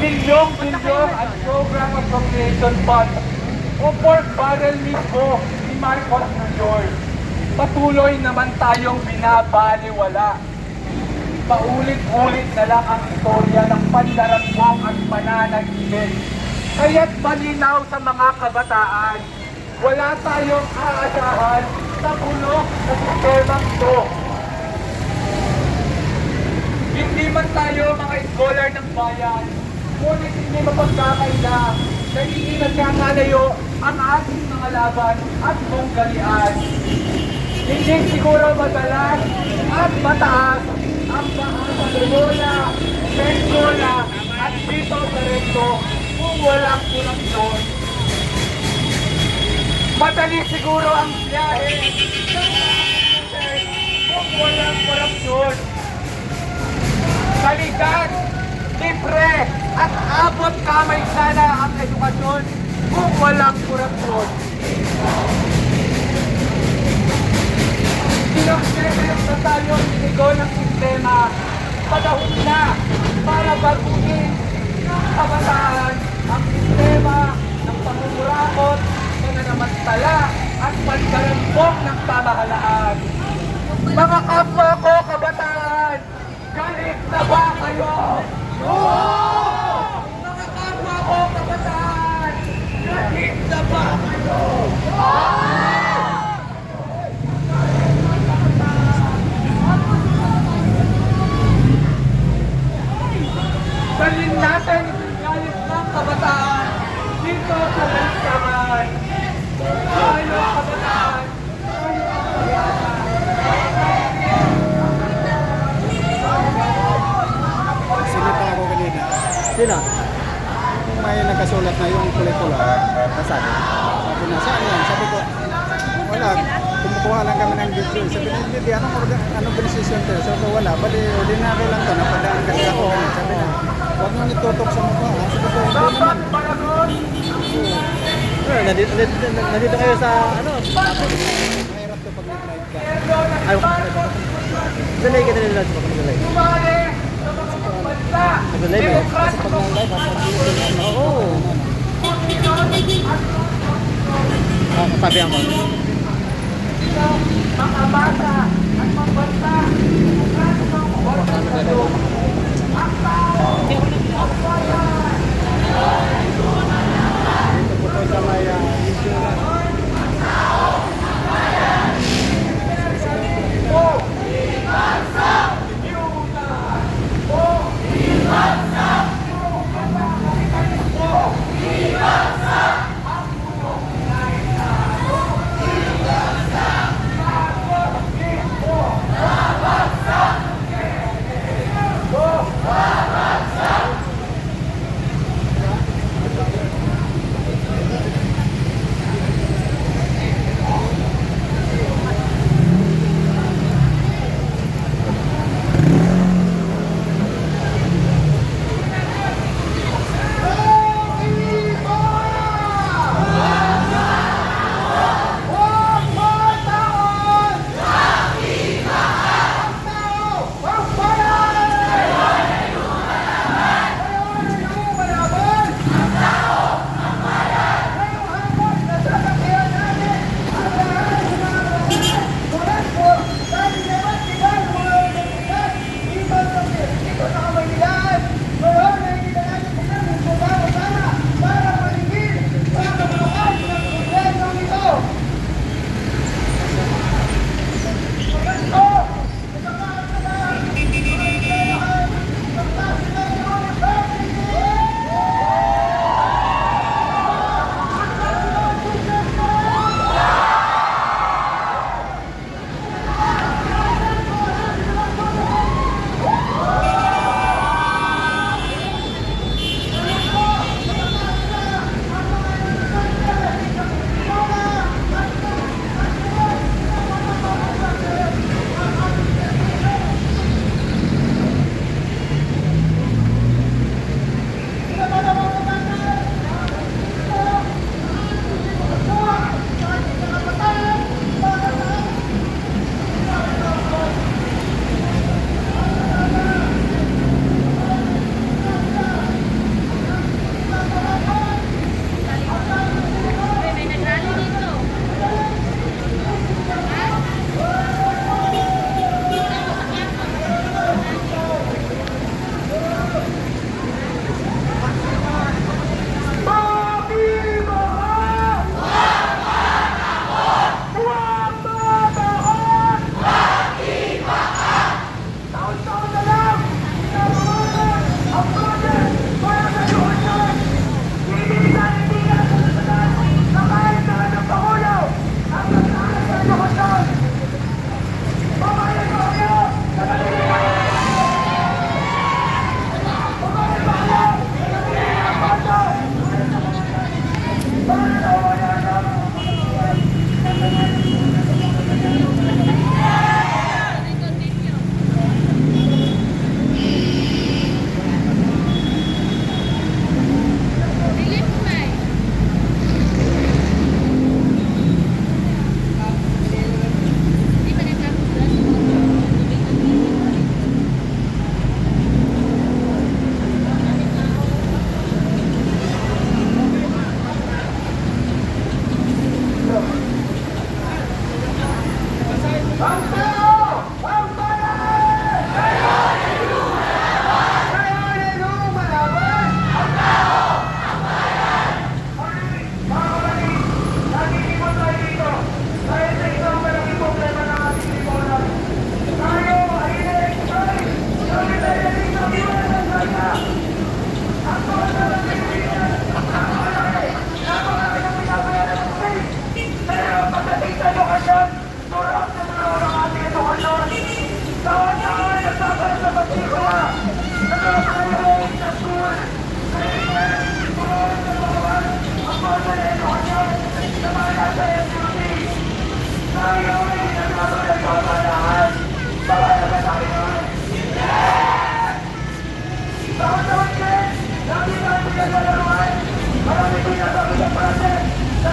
Bilyong-bilyon ang program appropriation fund o pork barrel mismo ni Marcos Jr. Patuloy naman tayong binabaliwala. Paulit-ulit na lang ang istorya ng pandarambong at pananagibig. Kaya't malinaw sa mga kabataan, wala tayong aasahan sa bulok na sistemang ito. Hindi man tayo mga scholar ng bayan, ngunit hindi mapagkakaila na hindi nagkakalayo ang ating mga laban at tunggalian. Hindi siguro madalas at mataas ang bahasa ng Lola, Pensola at Pito Sarento kung walang korupsyon. Madali siguro ang biyahe kung walang korupsyon. Kaligan, libre at abot kamay sana ang edukasyon kung walang korupsyon. Sinagseseryoso na tayo inigo ng sistema. Panahon na para baguhin ng kabataan ang sistema ng pangumurakot, pananamantala at pandarambong ng pamahalaan. Mga kapwa ko kabataan, galit na ba kayo? Oo! Mga kapwa ko kabataan, galit na ba kayo? Oo! Dalhin natin ang galit ng kabataan dito sa lansangan. Tayo kabataan, tayo kabataan. Sinita ako kanina. Sino? May nagkasulat na yung kulay-pula. Nasaan? Sabi na, saan yan? Sabi ko, wala. Kumukuha lang kami ng video. Sabi na, hindi, anong decision tayo? Sabi ko, wala. Bali, ordinary lang to. Napadaan kasi ako. Sabi na, huwag nyo itutok sa mukha. Sabi ko, hindi naman. Nandito kayo sa ano? Mahirap to pag nag-live ka. Ay, nag-live ka nila sa pag-live. Nag-live eh. Kasi pag nag-live, hasa dito. Oo. Sabi ako. Mga bata at mga bata, ang tao, ang bayan. Dito po po sa may insurance. Basta!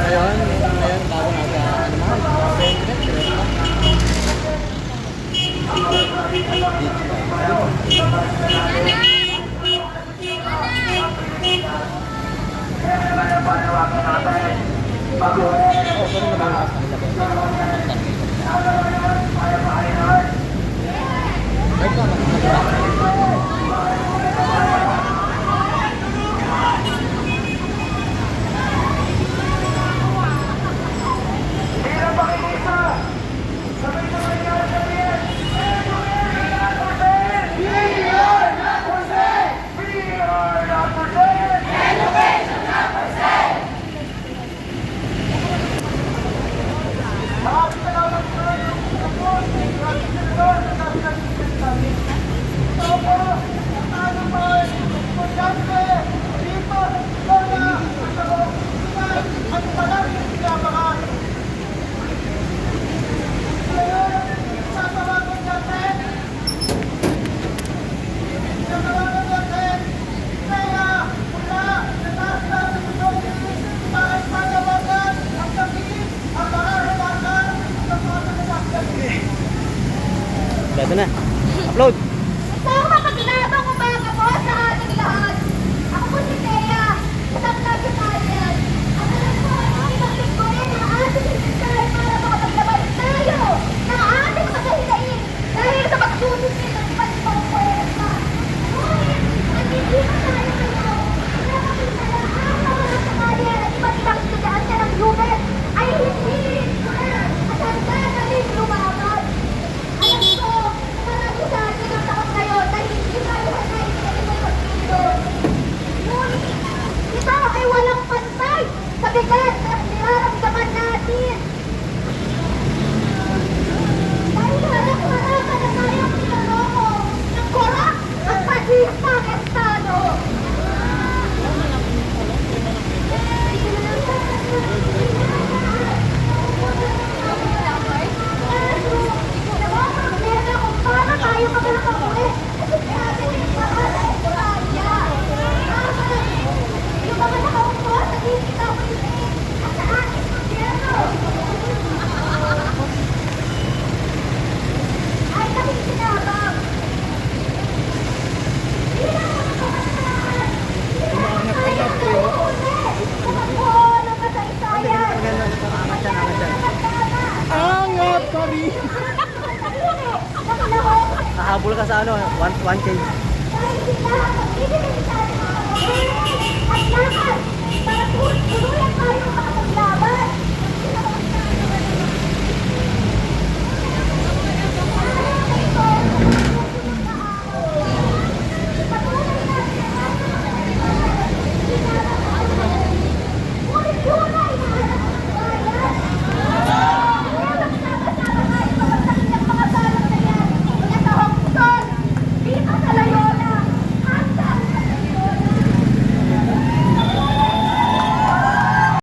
Ngayon, bago Ito na. Upload. So, mapagkinabang umaga po sa ating lahat. Ako po si Thea, isang nag-Italian. At alam ko, ibang ko rin ang ating sinisay para makapaglabas tayo ng ating magahilain dahil sa pagsusunod ng panibang pwersa. Ngunit, nagiging tayo ngayon. Napakita ang mga Italian at iba't ibang estudyante ng UBES ay hindi at handa na rin lumaban. Alam ko, marami sa atin ang takot ngayon dahil hindi tayo sanay sa ganitong pagsunod. Ngunit, ito ay walang pantay sa bigat na niraramdaman natin. Dahil harap-harapan na tayong pinaloko ng korap at pasistang estado. Para tayo magkakapuli kasi natin yung mga Australia. Yung mga nakaupo sa digital at sa ating gobyerno ay nakikinabang. Hindi na mga kabataan. Hindi na tayo nakuhuli. Tumakbo ng kasaysayan. Angat ka rin. Hahabol ka sa ano, 1K. Dahil sila ang magbibigay sa ating mga kabataan at lakas para tuluyan tayo makapagla.